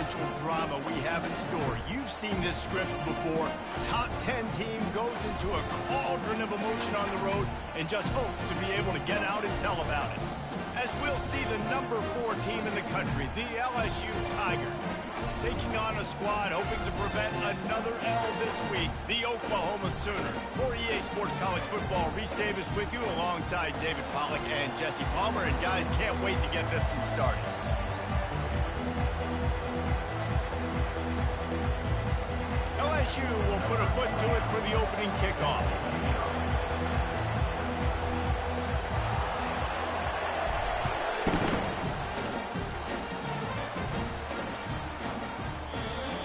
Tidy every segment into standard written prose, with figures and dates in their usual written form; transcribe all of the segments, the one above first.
potential drama we have in store. You've seen this script before. Top 10 team goes into a cauldron of emotion on the road and just hopes to be able to get out and tell about it. As we'll see the number 4 team in the country, the LSU Tigers, taking on a squad hoping to prevent another L this week, the Oklahoma Sooners. For EA Sports College Football, Reese Davis with you alongside David Pollack and Jesse Palmer. And guys, can't wait to get this one started. LSU will put a foot to it for the opening kickoff.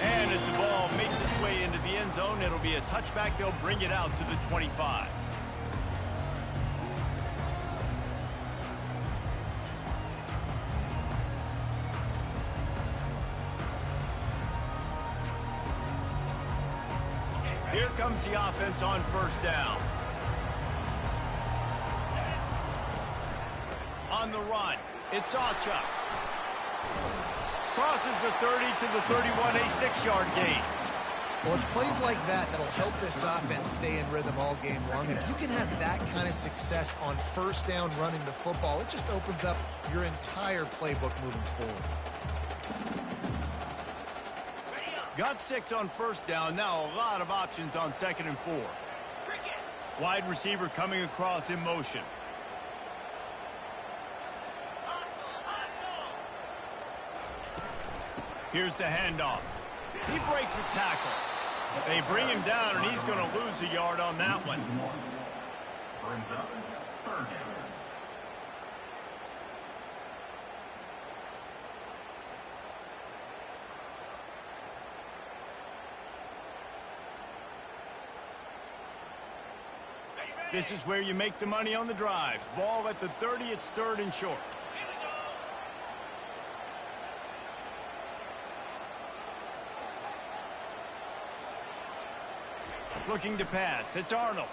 And as the ball makes its way into the end zone, it'll be a touchback. They'll bring it out to the 25. Here comes the offense on first down. On the run, it's Acha. Crosses the 30 to the 31, a 6-yard gain. Well, it's plays like that that'll help this offense stay in rhythm all game long. If you can have that kind of success on first down running the football, it just opens up your entire playbook moving forward. Got 6 on first down. Now a lot of options on 2nd and 4. Wide receiver coming across in motion. Here's the handoff. He breaks a tackle. They bring him down, and he's going to lose a yard on that one. Brings up 3rd down. This is where you make the money on the drive. Ball at the 30, it's 3rd and short. Looking to pass, it's Arnold.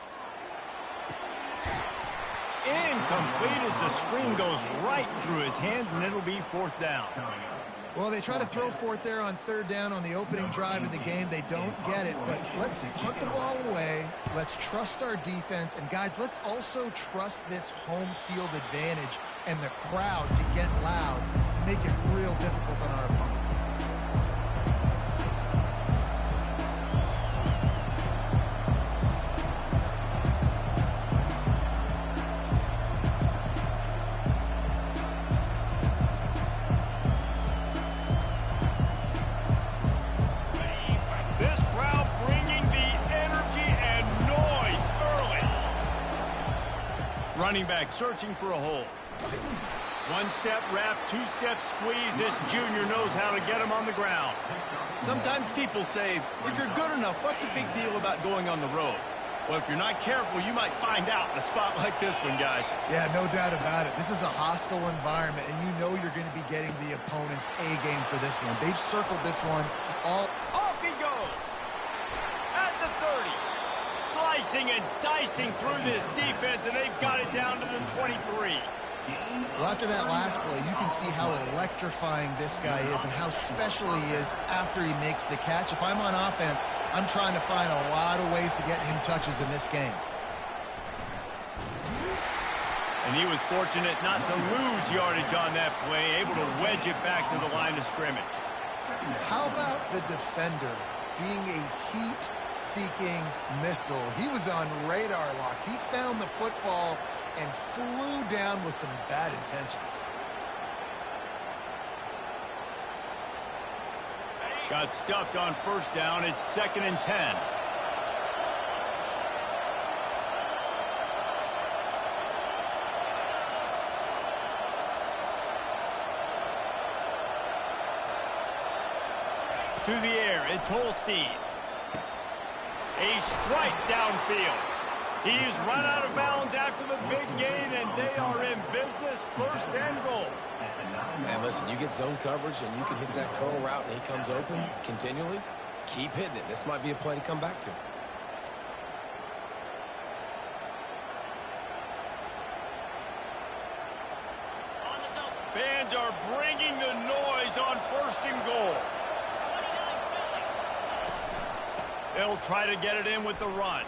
Incomplete as the screen goes right through his hands, and it'll be 4th down. Well, they try to throw for it there on 3rd down on the opening drive of the game. They don't get it, but let's punt the ball away. Let's trust our defense. And, guys, let's also trust this home field advantage and the crowd to get loud, make it real difficult on our opponent. Running back searching for a hole. 1-step wrap, 2-step squeeze. This junior knows how to get him on the ground. Sometimes people say, if you're good enough, what's the big deal about going on the road? Well, if you're not careful, you might find out in a spot like this one, guys. Yeah, no doubt about it. This is a hostile environment, and you know you're going to be getting the opponent's A game for this one. They've circled this one all... Off he goes! At the 30. Slicing and dicing through this defense, and they've got it down to the 23. Well, after that last play, you can see how electrifying this guy is and how special he is after he makes the catch. If I'm on offense, I'm trying to find a lot of ways to get him touches in this game. And he was fortunate not to lose yardage on that play, able to wedge it back to the line of scrimmage. How about the defender being a heat-seeking missile? He was on radar lock. He found the football and flew down with some bad intentions. Got stuffed on first down. It's 2nd and 10. To the air, it's Holstein. A strike downfield. He's run out of bounds after the big gain, and they are in business, 1st and goal. And listen, you get zone coverage, and you can hit that curl route, and he comes open continually. Keep hitting it. This might be a play to come back to. Fans are bringing the noise on 1st and goal. They'll try to get it in with the run.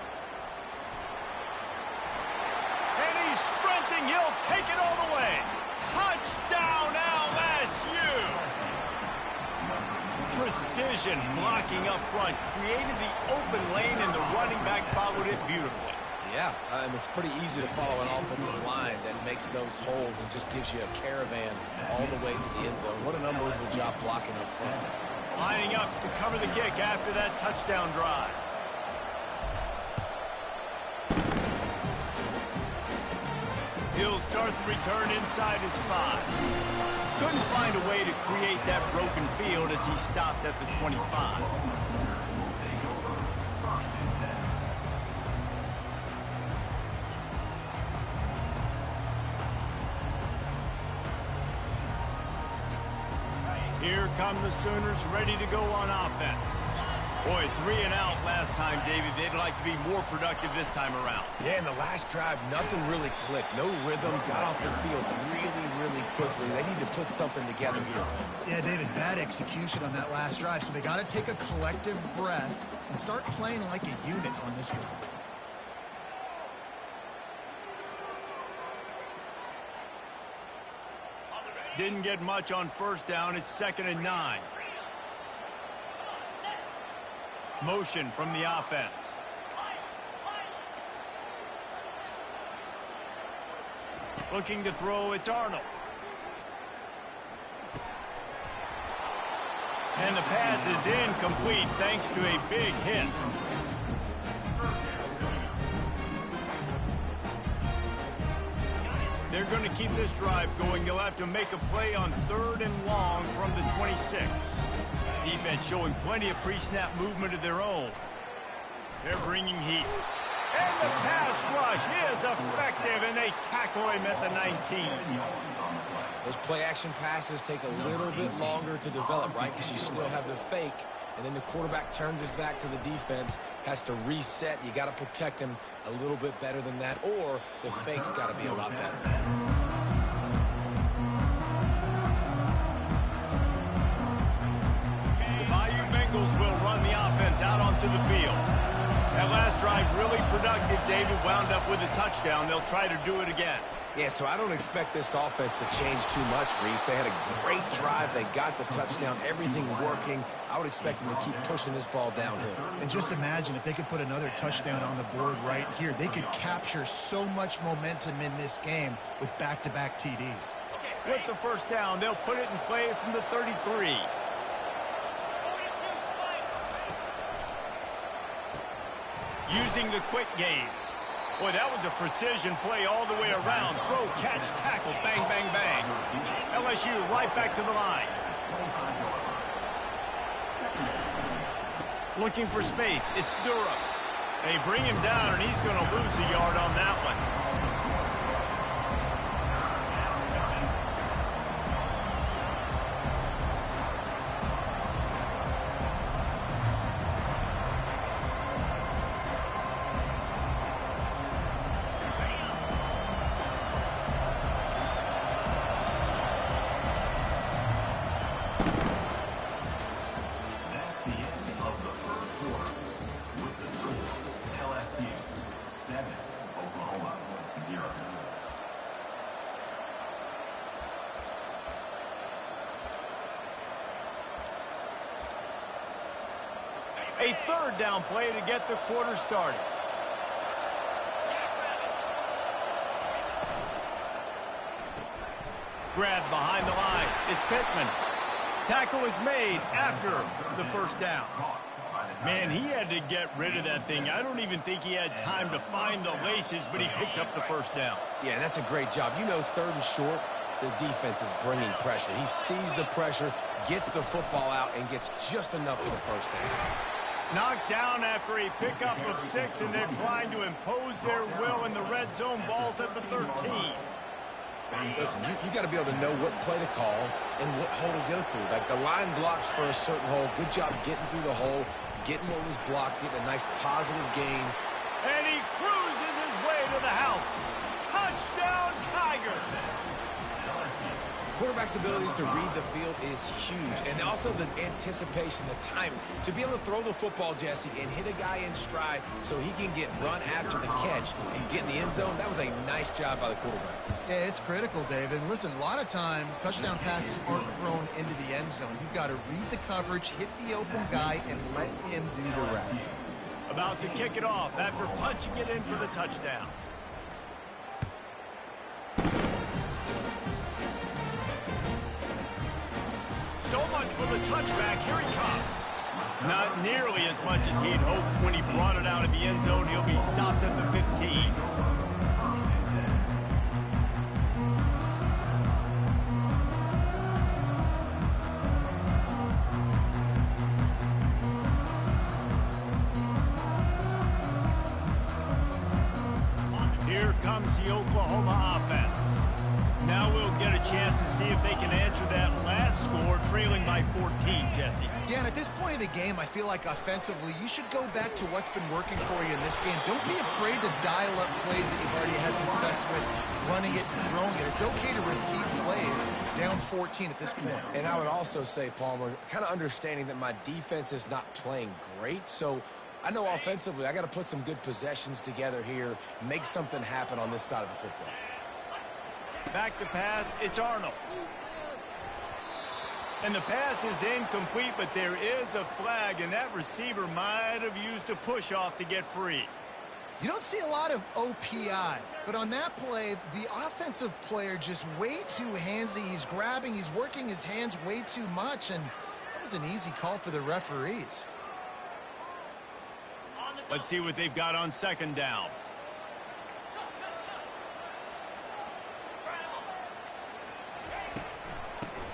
And he's sprinting. He'll take it all the way. Touchdown, LSU! Precision blocking up front. Created the open lane, and the running back followed it beautifully. Yeah, and it's pretty easy to follow an offensive line that makes those holes and just gives you a caravan all the way to the end zone. What an unbelievable job blocking up front. Lining up to cover the kick after that touchdown drive. He'll start the return inside his 5. Couldn't find a way to create that broken field as he stopped at the 25. Here come the Sooners ready to go on offense. Boy, 3 and out last time, David. They'd like to be more productive this time around. Yeah, in the last drive, nothing really clicked. No rhythm, got off the field really quickly. They need to put something together here. Yeah, David, bad execution on that last drive. So they got to take a collective breath and start playing like a unit on this one. Didn't get much on first down. It's 2nd and 9. Motion from the offense. Looking to throw, it's Arnold. And the pass is incomplete thanks to a big hit. They're going to keep this drive going. They'll have to make a play on 3rd and long from the 26. Defense showing plenty of pre-snap movement of their own. They're bringing heat. And the pass rush is effective, and they tackle him at the 19. Those play-action passes take a little bit longer to develop, right? Because you still have the fake, and then the quarterback turns his back to the defense, has to reset. You got to protect him a little bit better than that, or the fake's got to be a lot better. Bengals will run the offense out onto the field. That last drive really productive. David wound up with a touchdown. They'll try to do it again. Yeah, so I don't expect this offense to change too much, Reese. They had a great drive. They got the touchdown. Everything working. I would expect them to keep pushing this ball downhill. And just imagine if they could put another touchdown on the board right here. They could capture so much momentum in this game with back-to-back TDs. With the first down, they'll put it in play from the 33. Using the quick game. Boy, that was a precision play all the way around. Throw, catch, tackle, bang, bang, bang. LSU right back to the line. Looking for space. It's Durham. They bring him down, and he's going to lose a yard on that one. A 3rd down play to get the quarter started. Grabbed behind the line. It's Pittman. Tackle is made after the first down. Man, he had to get rid of that thing. I don't even think he had time to find the laces, but he picks up the first down. Yeah, that's a great job. You know, 3rd and short, the defense is bringing pressure. He sees the pressure, gets the football out, and gets just enough for the first down. Knocked down after a pickup of 6, and they're trying to impose their will in the red zone. Ball's at the 13. Listen, you got to be able to know what play to call and what hole to go through. Like, the line blocks for a certain hole. Good job getting through the hole, getting what was blocked, getting a nice positive gain. And he cruises his way to the house. Touchdown, Tigers! quarterback's abilities to read the field is huge. And also the anticipation, the timing. To be able to throw the football, Jesse, and hit a guy in stride so he can get run after the catch and get in the end zone, that was a nice job by the quarterback. Yeah, it's critical, David. Listen, a lot of times touchdown passes aren't thrown into the end zone. You've got to read the coverage, hit the open guy, and let him do the rest. About to kick it off after punching it in for the touchdown. So much for the touchback. Here he comes. Not nearly as much as he'd hoped when he brought it out of the end zone. He'll be stopped at the 15. Here comes the Oklahoma offense. Now we'll get a chance to see if they can answer that last score, trailing by 14, Jesse. Yeah, and at this point of the game, I feel like offensively, you should go back to what's been working for you in this game. Don't be afraid to dial up plays that you've already had success with, running it and throwing it. It's okay to repeat plays down 14 at this point. And I would also say, Palmer, kind of understanding that my defense is not playing great, so I know offensively I got to put some good possessions together here, make something happen on this side of the football. Back to pass, it's Arnold. And the pass is incomplete, but there is a flag, and that receiver might have used a push-off to get free. You don't see a lot of OPI, but on that play, the offensive player just way too handsy. He's grabbing, he's working his hands way too much, and that was an easy call for the referees. Let's see what they've got on second down.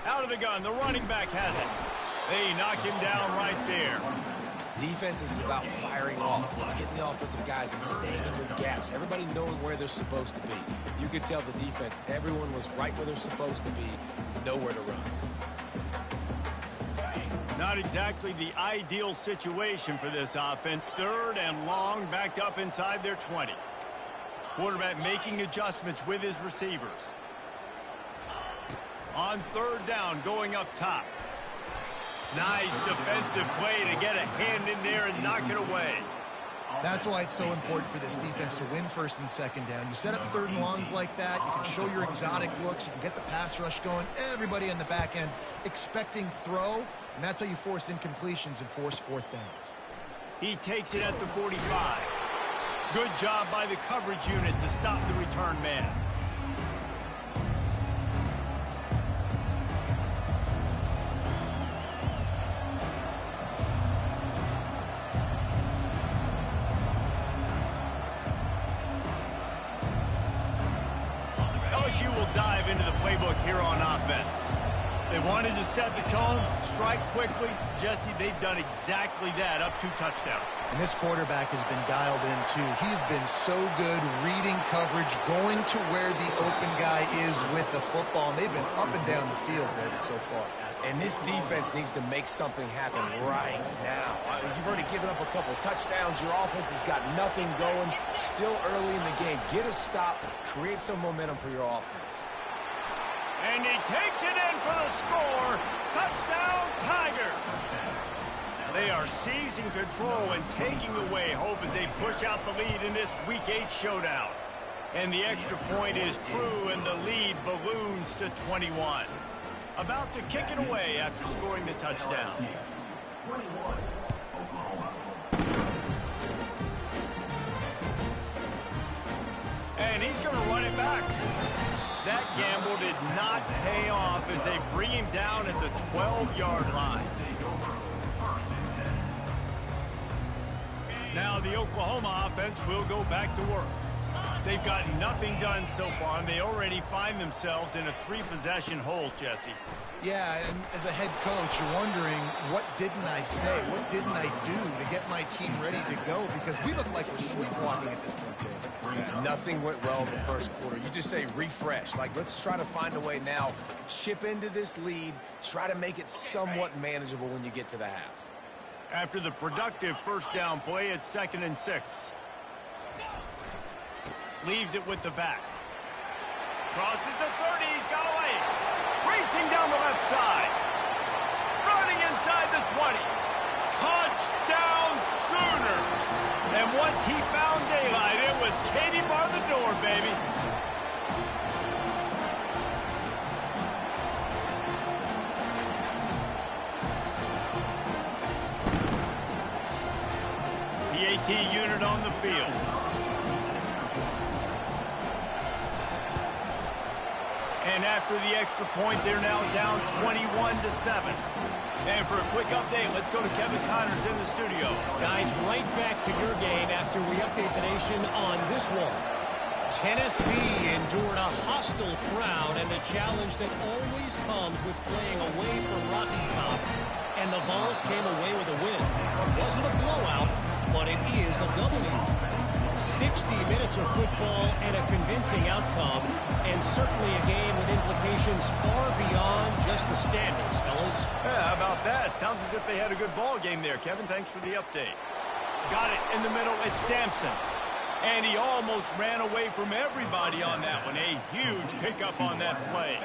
Out of the gun, the running back has it. They knock him down right there. Defense is about firing off, getting the offensive guys and staying under gaps. Everybody knowing where they're supposed to be. You could tell the defense, everyone was right where they're supposed to be, nowhere to run. Not exactly the ideal situation for this offense. Third and long, backed up inside their 20. Quarterback making adjustments with his receivers. On third down, going up top. Nice defensive play to get a hand in there and knock it away. That's why it's so important for this defense to win first and second down. You set up third and longs like that, you can show your exotic looks, you can get the pass rush going, everybody in the back end expecting throw, and that's how you force incompletions and force fourth downs. He takes it at the 45. Good job by the coverage unit to stop the return man. LSU will dive into the playbook here on offense. They wanted to set the tone, strike quickly. Jesse, they've done exactly that, up to touchdown. And this quarterback has been dialed in, too. He's been so good reading coverage, going to where the open guy is with the football. And they've been up and down the field, David, so far. And this defense needs to make something happen right now. You've already given up a couple touchdowns. Your offense has got nothing going. Still early in the game. Get a stop. Create some momentum for your offense. And he takes it in for the score. Touchdown, Tigers. They are seizing control and taking away hope as they push out the lead in this Week 8 showdown. And the extra point is true, and the lead balloons to 21. About to kick it away after scoring the touchdown. And he's going to run it back. That gamble did not pay off as they bring him down at the 12-yard line. Now the Oklahoma offense will go back to work. They've got nothing done so far, and they already find themselves in a three-possession hole, Jesse. Yeah, and as a head coach, you're wondering, what didn't I say? What didn't I do to get my team ready to go? Because we look like we're sleepwalking at this point, David. Yeah, nothing went well in the first quarter. You just say refresh. Like, let's try to find a way now. Chip into this lead. Try to make it somewhat manageable when you get to the half. After the productive first down play, it's 2nd and 6. Leaves it with the back. Crosses the 30. He's got away. racing down the left side. Running inside the 20. Touchdown Sooners. And once he found daylight, it was Katie bar the door, baby. PAT unit on the field. And after the extra point, they're now down 21-7. And for a quick update, let's go to Kevin Connors in the studio. Guys, right back to your game after we update the nation on this one. Tennessee endured a hostile crowd and the challenge that always comes with playing away from Rocky Top. And the Vols came away with a win. It wasn't a blowout, but it is a W. 60 minutes of football and a convincing outcome, and certainly a game with implications far beyond just the standings, fellas. Yeah, how about that? Sounds as if they had a good ball game there. Kevin, thanks for the update. Got it in the middle. It's Sampson. And he almost ran away from everybody on that one. A huge pickup on that play.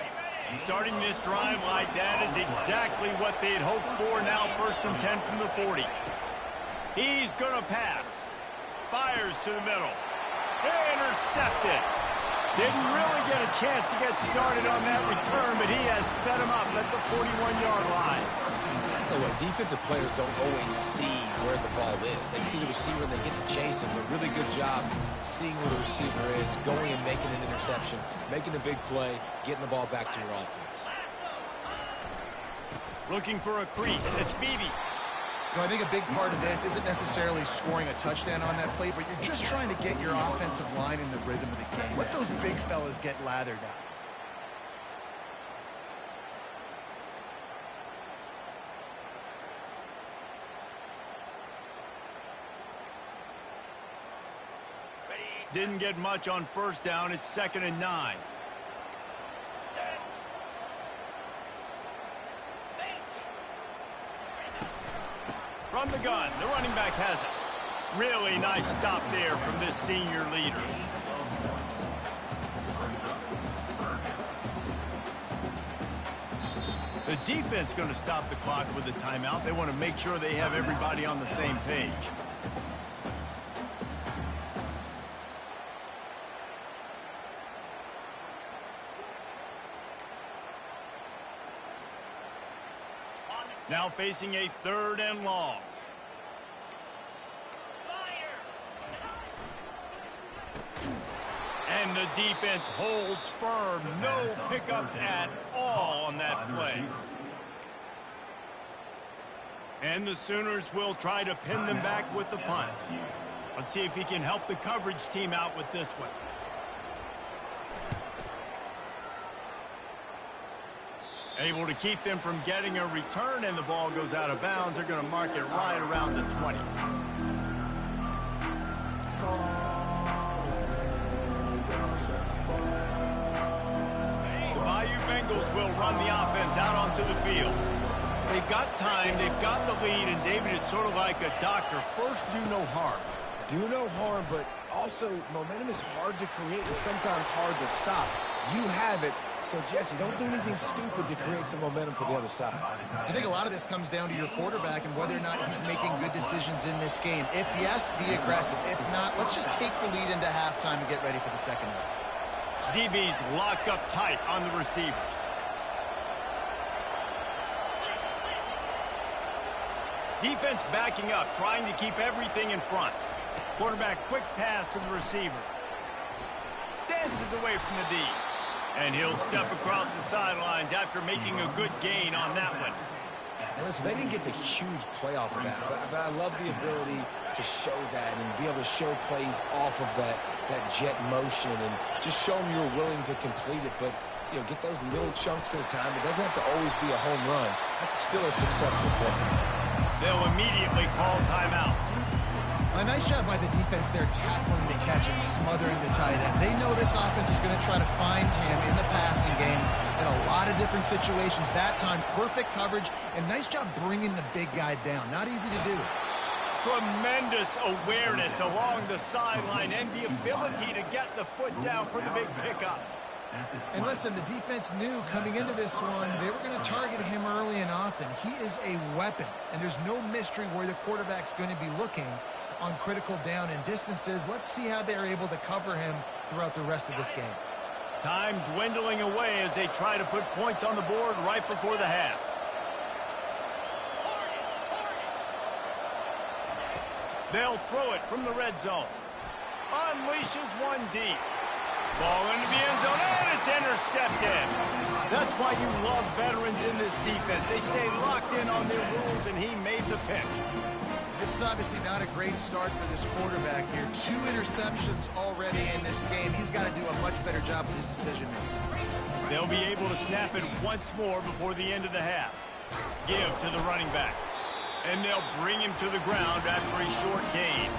Starting this drive like that is exactly what they'd hoped for. Now 1st and 10 from the 40. He's going to pass. Fires to the middle. Intercepted. Didn't really get a chance to get started on that return, but he has set him up at the 41-yard line. I'll tell you what, defensive players don't always see where the ball is. They see the receiver and they get to chase him. A really good job seeing where the receiver is, going and making an interception, making a big play, getting the ball back to your offense. Looking for a crease. It's Beebe. I think a big part of this isn't necessarily scoring a touchdown on that play, but you're just trying to get your offensive line in the rhythm of the game. Let those big fellas get lathered up. Didn't get much on 1st down. It's 2nd and 9. From the gun, the running back has it. Really nice stop there from this senior leader. The defense going to stop the clock with a timeout. They want to make sure they have everybody on the same page. Now facing a 3rd and long. And the defense holds firm. No pickup at all on that play. And the Sooners will try to pin them back with the punt. Let's see if he can help the coverage team out with this one. Able to keep them from getting a return, and the ball goes out of bounds. They're going to mark it right around the 20. The Bayou Bengals will run the offense out onto the field. They've got time, they've got the lead, and David, it's sort of like a doctor. First, do no harm. Do no harm, but also momentum is hard to create and sometimes hard to stop. You have it. So, Jesse, don't do anything stupid to create some momentum for the other side. I think a lot of this comes down to your quarterback and whether or not he's making good decisions in this game. If yes, be aggressive. If not, let's just take the lead into halftime and get ready for the second half. DB's locked up tight on the receivers. Defense backing up, trying to keep everything in front. Quarterback quick pass to the receiver. Dances away from the D. And he'll step across the sidelines after making a good gain on that one. And listen, they didn't get the huge play off of that, but I love the ability to show that and be able to show plays off of that jet motion and just show them you're willing to complete it. But, you know, get those little chunks at a time. It doesn't have to always be a home run. That's still a successful play. They'll immediately call timeout. A nice job by the defense there tackling the catch and smothering the tight end. They know this offense is going to try to find him in the passing game in a lot of different situations. That time, perfect coverage, and nice job bringing the big guy down. Not easy to do. Tremendous awareness along the sideline and the ability to get the foot down for the big pickup. And listen, the defense knew coming into this one, they were going to target him early and often. He is a weapon, and there's no mystery where the quarterback's going to be looking on critical down and distances. Let's see how they're able to cover him throughout the rest of this game. Time dwindling away as they try to put points on the board right before the half. They'll throw it from the red zone. Unleashes one deep. Ball into the end zone, and it's intercepted. That's why you love veterans in this defense. They stay locked in on their rules, and he made the pick. This is obviously not a great start for this quarterback here. 2 interceptions already in this game. He's got to do a much better job with his decision-making. They'll be able to snap it once more before the end of the half. Give to the running back. And they'll bring him to the ground after a short gain.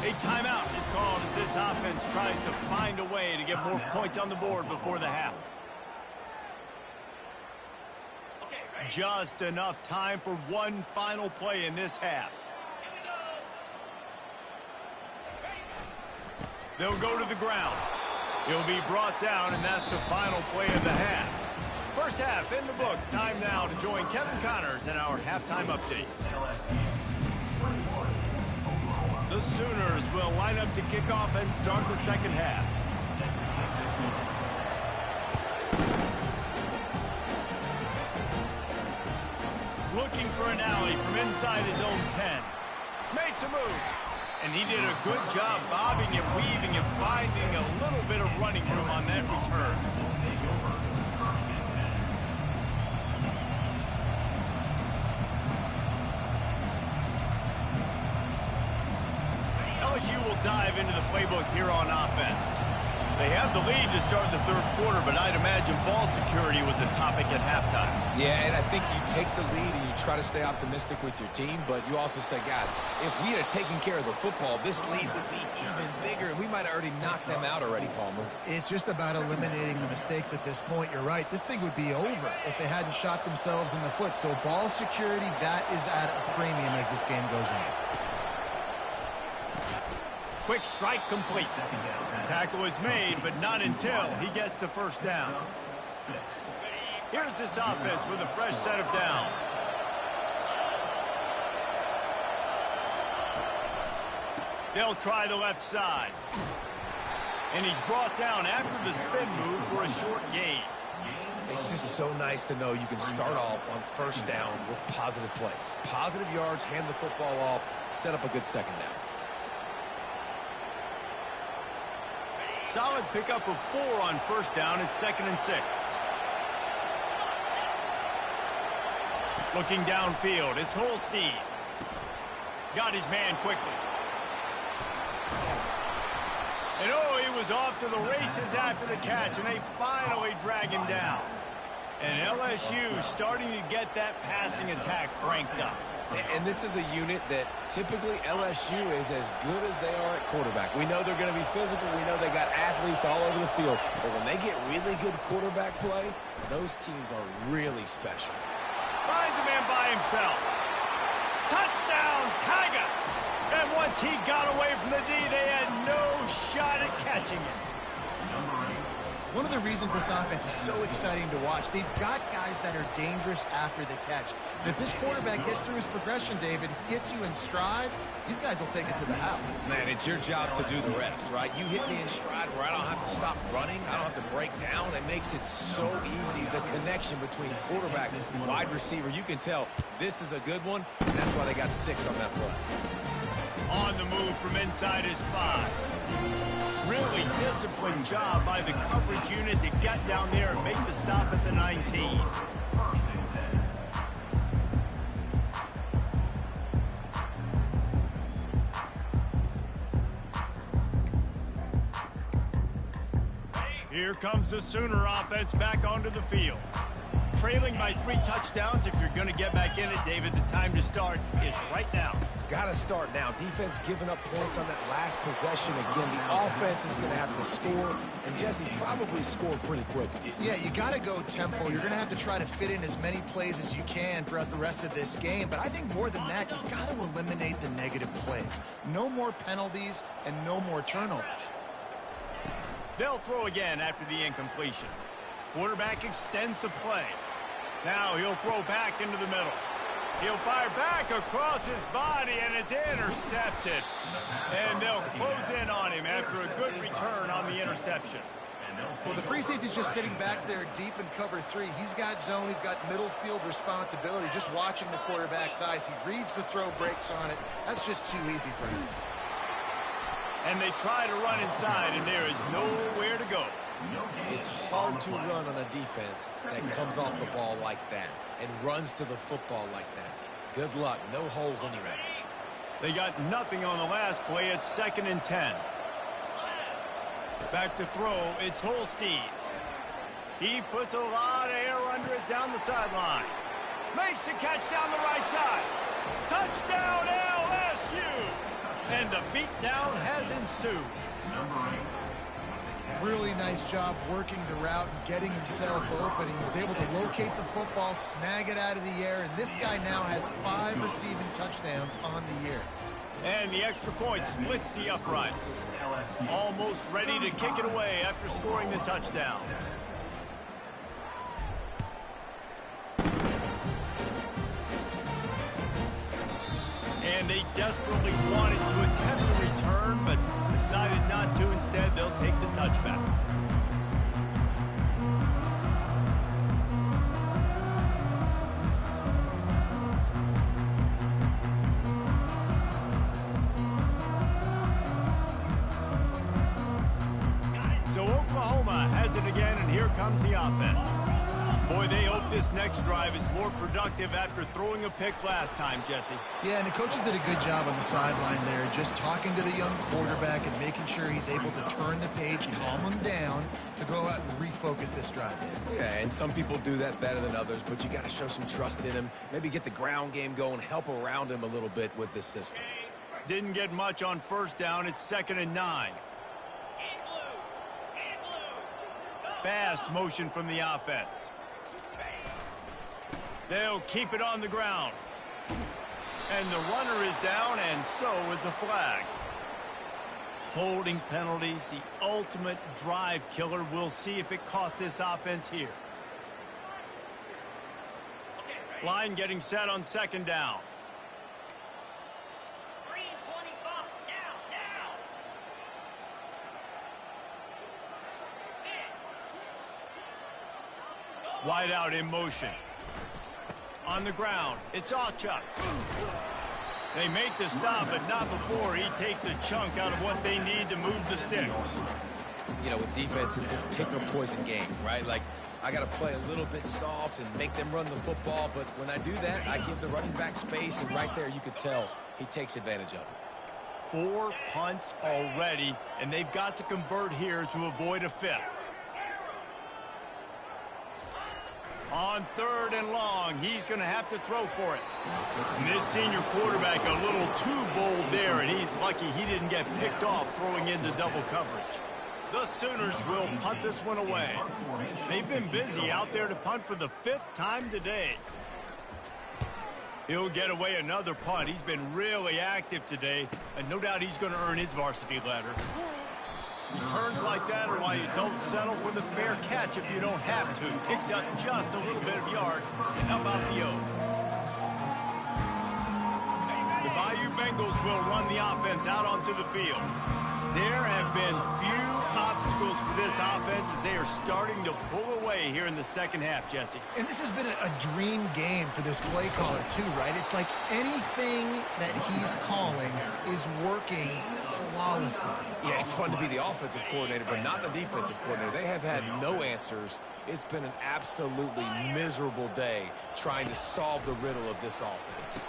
A timeout is called as this offense tries to find a way to get more points on the board before the half. Just enough time for one final play in this half. They'll go to the ground. He'll be brought down, and that's the final play of the half. First half in the books. Time now to join Kevin Connors in our halftime update. The Sooners will line up to kick off and start the second half. Looking for an alley from inside his own 10. Makes a move. And he did a good job bobbing and weaving and finding a little bit of running room on that return. LSU will dive into the playbook here on offense. They have the lead to start the third quarter, but I'd imagine ball security was a topic at halftime. Yeah, and I think you take the lead and you try to stay optimistic with your team, but you also say, guys, if we had taken care of the football, this lead would be even bigger, and we might have already knocked them out already, Palmer. It's just about eliminating the mistakes at this point. You're right. This thing would be over if they hadn't shot themselves in the foot. So ball security, that is at a premium as this game goes on. Quick strike complete. Tackle is made, but not until he gets the first down. Here's this offense with a fresh set of downs. They'll try the left side. And he's brought down after the spin move for a short gain. It's just so nice to know you can start off on first down with positive plays. Positive yards, hand the football off, set up a good second down. Solid pickup of 4 on first down. It's 2nd and 6. Looking downfield, it's Holstein. Got his man quickly. And oh, he was off to the races after the catch, and they finally drag him down. And LSU starting to get that passing attack cranked up. And this is a unit that typically LSU is as good as they are at quarterback. We know they're going to be physical. We know they got athletes all over the field. But when they get really good quarterback play, those teams are really special. Finds a man by himself. Touchdown, Tigers! And once he got away from the D, they had no shot at catching him. One of the reasons this offense is so exciting to watch, they've got guys that are dangerous after the catch. And if this quarterback gets through his progression, David, hits you in stride, these guys will take it to the house. Man, it's your job to do the rest, right? You hit me in stride where I don't have to stop running. I don't have to break down. It makes it so easy, the connection between quarterback and wide receiver. You can tell this is a good one, and that's why they got 6 on that play. On the move from inside his 5. Really disciplined job by the coverage unit to get down there and make the stop at the 19. Here comes the Sooner offense back onto the field. Trailing by 3 touchdowns. If you're going to get back in it, David, the time to start is right now. Got to start now. Defense giving up points on that last possession. Again, the offense is going to have to score, and Jesse probably scored pretty quickly. Yeah, you got to go tempo. You're going to have to try to fit in as many plays as you can throughout the rest of this game. But I think more than that, you got to eliminate the negative plays. No more penalties and no more turnovers. They'll throw again after the incompletion. Quarterback extends the play. Now he'll throw back into the middle. He'll fire back across his body, and it's intercepted. And they'll close in on him after a good return on the interception. Well, the free safety's just sitting back there deep in cover 3. He's got zone. He's got middle field responsibility. Just watching the quarterback's eyes. He reads the throw, breaks on it. That's just too easy for him. And they try to run inside, and there is nowhere to go. It's hard to run on a defense that comes off the ball like that and runs to the football like that. Good luck. No holes anyway. They got nothing on the last play. It's 2nd and 10. Back to throw. It's Holstein. He puts a lot of air under it down the sideline. Makes the catch down the right side. Touchdown, LSU! And the beatdown has ensued. Really nice job working the route and getting himself open. He was able to locate the football, snag it out of the air, and this guy now has 5 receiving touchdowns on the year. And the extra point splits the uprights. Almost ready to kick it away after scoring the touchdown. And they desperately wanted to attempt a return, but decided not to. Instead, they'll take the touchback. So Oklahoma has it again, and here comes the offense. Boy, they hope this next drive is more productive after throwing a pick last time, Jesse. Yeah, and the coaches did a good job on the sideline there, just talking to the young quarterback and making sure he's able to turn the page, calm him down, to go out and refocus this drive. Yeah, and some people do that better than others, but you got to show some trust in him. Maybe get the ground game going, help around him a little bit with this system. Didn't get much on first down. It's 2nd and 9. Fast motion from the offense. They'll keep it on the ground. And the runner is down, and so is a flag. Holding penalties, the ultimate drive killer. We'll see if it costs this offense here. Line getting set on 2nd down. Wide out in motion. On the ground, it's Achuk. They make the stop, but not before he takes a chunk out of what they need to move the sticks. You know, with defense, it's this pick or poison game, right? Like, I got to play a little bit soft and make them run the football, but when I do that, I give the running back space, and right there you could tell he takes advantage of it. 4 punts already, and they've got to convert here to avoid a 5th. On 3rd and long, he's going to have to throw for it. And this senior quarterback a little too bold there, and he's lucky he didn't get picked off throwing into double coverage. The Sooners will punt this one away. They've been busy out there to punt for the 5th time today. He'll get away another punt. He's been really active today, and no doubt he's going to earn his varsity letter. Returns like that are why you don't settle for the fair catch if you don't have to. Picks up just a little bit of yards. How about the O? The Bayou Bengals will run the offense out onto the field. There have been few obstacles for this offense as they are starting to pull away here in the 2nd half, Jesse. And this has been a dream game for this play caller, too, right? It's like anything that he's calling is working flawlessly. Yeah, it's fun to be the offensive coordinator, but not the defensive coordinator. They have had no answers. It's been an absolutely miserable day trying to solve the riddle of this offense.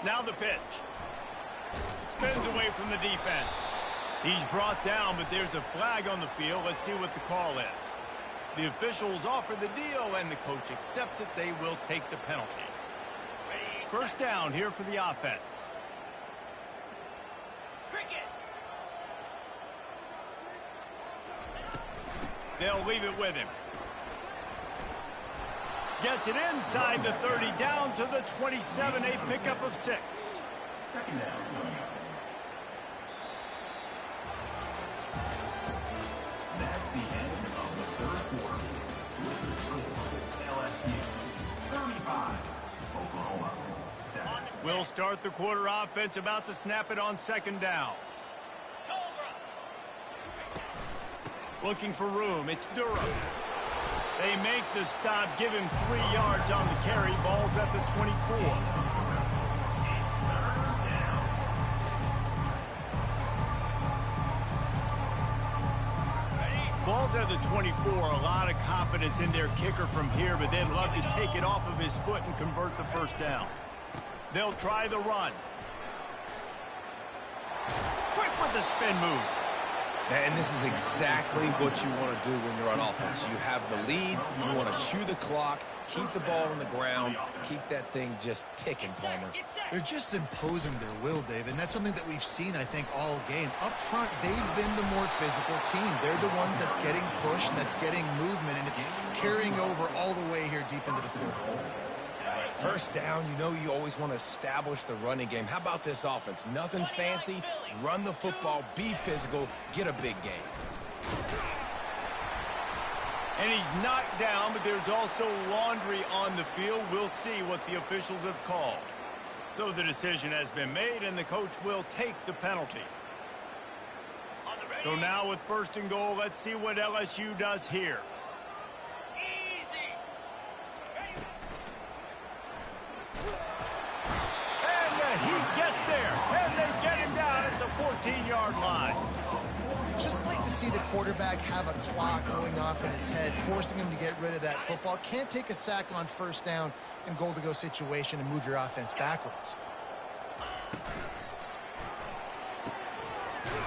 Now the pitch. Spins away from the defense. He's brought down, but there's a flag on the field. Let's see what the call is. The officials offer the deal, and the coach accepts it. They will take the penalty. 1st down here for the offense. They'll leave it with him. Gets it inside the 30, down to the 27, a pickup of 6. 2nd down. We'll start the quarter offense, about to snap it on second down. Looking for room. It's Durham. They make the stop, give him 3 yards on the carry. Ball's at the 24. Ball's at the 24. A lot of confidence in their kicker from here, but they'd love to take it off of his foot and convert the first down. They'll try the run. Quick with the spin move. And this is exactly what you want to do when you're on offense. You have the lead. You want to chew the clock, keep the ball on the ground, keep that thing just ticking, Palmer. They're just imposing their will, Dave, and that's something that we've seen, I think, all game. Up front, they've been the more physical team. They're the ones that's getting pushed and that's getting movement, and it's carrying over all the way here deep into the fourth quarter. First down, you know you always want to establish the running game. How about this offense? Nothing fancy. Run the football, be physical, get a big game. And he's knocked down, but there's also laundry on the field. We'll see what the officials have called. So the decision has been made, and the coach will take the penalty. So now with first and goal, let's see what LSU does here. He gets there, and they get him down at the 14-yard line. Just like to see the quarterback have a clock going off in his head, forcing him to get rid of that football. Can't take a sack on first down in goal-to-go situation and move your offense backwards.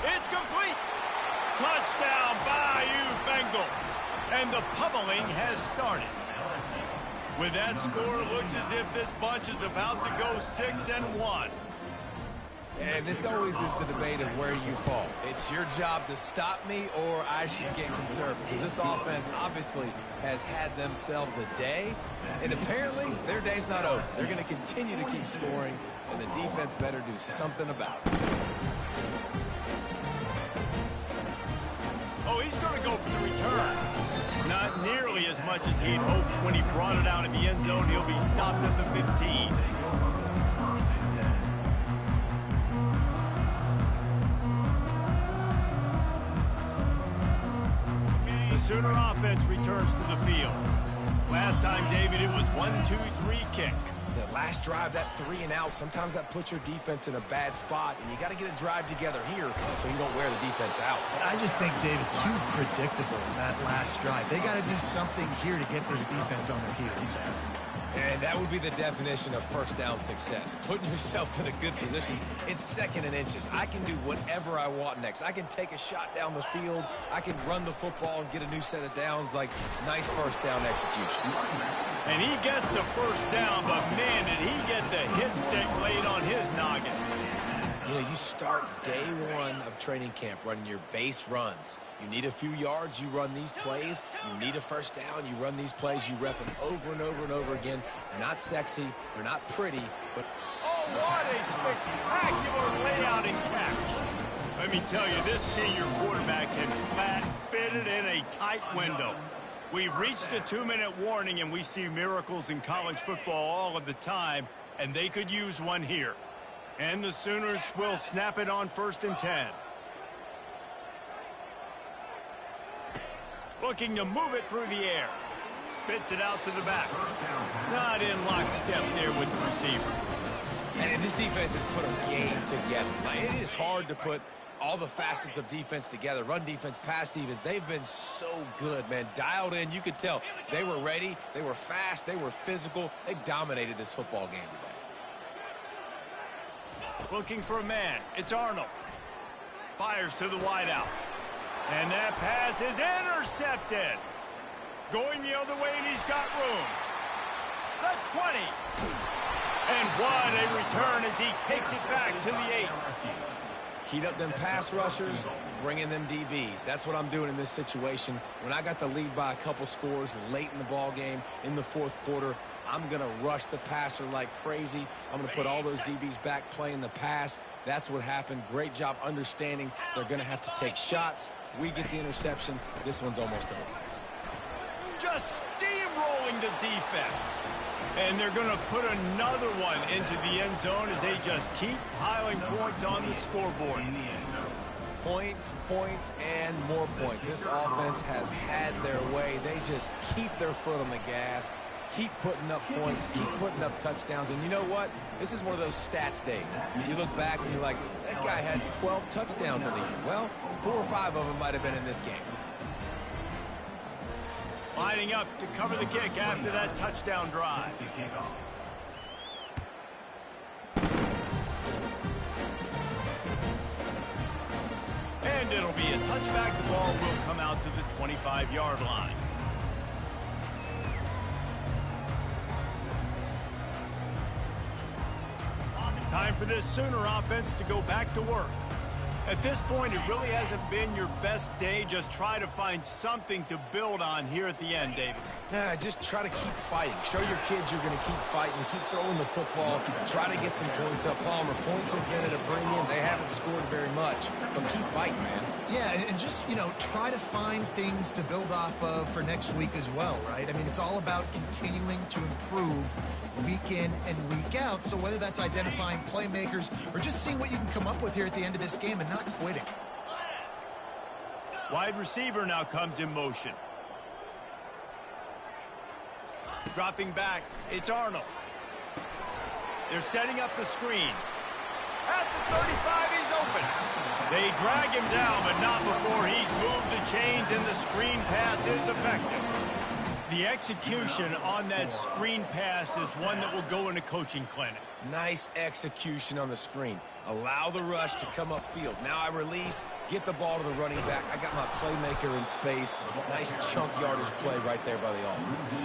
It's complete. Touchdown, Bayou Bengals. And the pummeling has started. With that score, it looks as if this bunch is about to go 6-1. And this always is the debate of where you fall. It's your job to stop me, or I should get conservative. Because this offense obviously has had themselves a day, and apparently their day's not over. They're going to continue to keep scoring, and the defense better do something about it. Oh, he's going to go for the return. Not nearly as much as he'd hoped when he brought it out in the end zone. He'll be stopped at the 15. The Sooner offense returns to the field. Last time, David, it was 1-2-3 kick. The last drive, that 3-and-out, sometimes that puts your defense in a bad spot, and you got to get a drive together here so you don't wear the defense out. I just think, David, too predictable, that last drive. They got to do something here to get this defense on their heels. And that would be the definition of first down success. Putting yourself in a good position. It's 2nd and inches. I can do whatever I want next. I can take a shot down the field. I can run the football and get a new set of downs. Like, nice first down execution. And he gets the first down, but man, did he get the hit stick laid on his noggin. You know, you start day one of training camp running your base runs. You need a few yards, you run these plays. You need a first down, you run these plays. You rep them over and over and over again. They're not sexy, they're not pretty, but... Oh, what a spectacular layout and catch. Let me tell you, this senior quarterback can flat fit it in a tight window. We've reached the 2-minute warning, and we see miracles in college football all of the time, and they could use one here. And the Sooners will snap it on 1st and 10. Looking to move it through the air. Spits it out to the back. Not in lockstep there with the receiver. And this defense has put a game together. Now, it is hard to put all the facets of defense together. Run defense, pass defense. They've been so good, man. Dialed in. You could tell they were ready. They were fast. They were physical. They dominated this football game today. Looking for a man. It's Arnold. Fires to the wideout. And that pass is intercepted. Going the other way, and he's got room. The 20. And what a return as he takes it back to the 8. Heat up them pass rushers, bring in them DBs. That's what I'm doing in this situation. When I got the lead by a couple scores late in the ball game, in the fourth quarter, I'm going to rush the passer like crazy. I'm going to put all those DBs back playing the pass. That's what happened. Great job understanding they're going to have to take shots. We get the interception. This one's almost over. Just steamrolling the defense. And they're going to put another one into the end zone as they just keep piling points on the scoreboard. Points, points, and more points. This offense has had their way. They just keep their foot on the gas, keep putting up points, keep putting up touchdowns. And you know what? This is one of those stats days. You look back and you're like, that guy had 12 touchdowns in the year. Well, 4 or 5 of them might have been in this game. Lining up to cover the kick after that touchdown drive. And it'll be a touchback. The ball will come out to the 25-yard line. Time for this Sooner offense to go back to work. At this point, it really hasn't been your best day. Just try to find something to build on here at the end, David. Yeah, just try to keep fighting. Show your kids you're going to keep fighting. Keep throwing the football. Try to get some points up. Palmer, points have been at a premium. They haven't scored very much. But keep fighting, man. Yeah, and just, try to find things to build off of for next week as well, right? I mean, it's all about continuing to improve week in and week out. So whether that's identifying playmakers or just seeing what you can come up with here at the end of this game and not quitting. Wide receiver now comes in motion. Dropping back, it's Arnold. They're setting up the screen. At the 35, he's open. They drag him down, but not before he's moved the chains, and the screen pass is effective. The execution on that screen pass is one that will go in a coaching clinic. Nice execution on the screen. Allow the rush to come upfield. Now I release, get the ball to the running back. I got my playmaker in space. Nice chunk yardage play right there by the offense.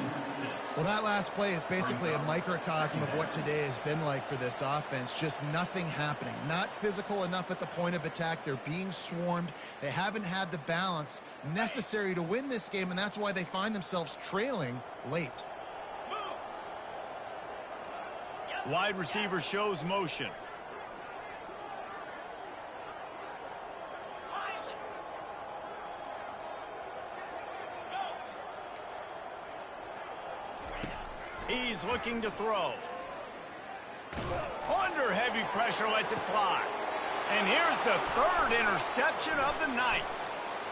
Well, that last play is basically a microcosm of what today has been like for this offense. Just nothing happening. Not physical enough at the point of attack. They're being swarmed. They haven't had the balance necessary to win this game, and that's why they find themselves trailing late. Wide receiver shows motion. He's looking to throw. Under heavy pressure, lets it fly. And here's the third interception of the night.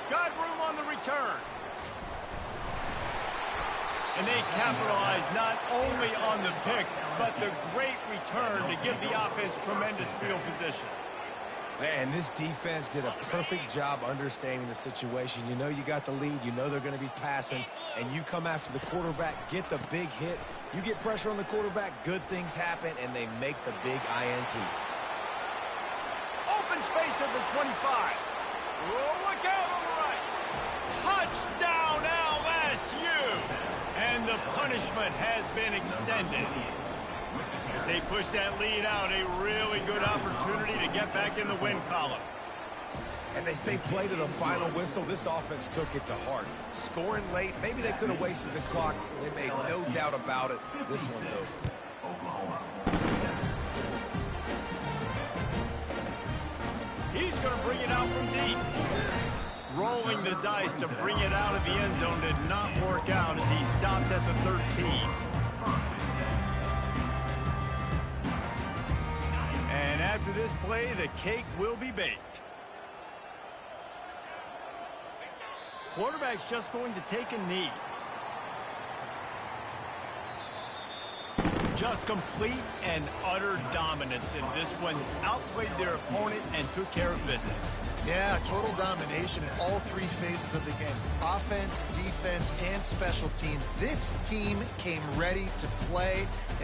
Got room on the return. And they capitalize not only on the pick, but the great return to give the offense tremendous field position. Man, this defense did a perfect job understanding the situation. You know you got the lead. You know they're going to be passing. And you come after the quarterback, get the big hit. You get pressure on the quarterback, good things happen, and they make the big INT. Open space at the 25. Oh, look out on the right. Touchdown, LSU. And the punishment has been extended. As they push that lead out, a really good opportunity to get back in the win column. And they say play to the final whistle. This offense took it to heart. Scoring late, maybe they could have wasted the clock. They made no doubt about it. This one's over. He's going to bring it out from deep. Rolling the dice to bring it out of the end zone did not work out as he stopped at the 13. And after this play, the cake will be baked. Quarterback's just going to take a knee. Just complete and utter dominance in this one. Outplayed their opponent and took care of business. Yeah, total domination in all three phases of the game. Offense, defense, and special teams. This team came ready to play.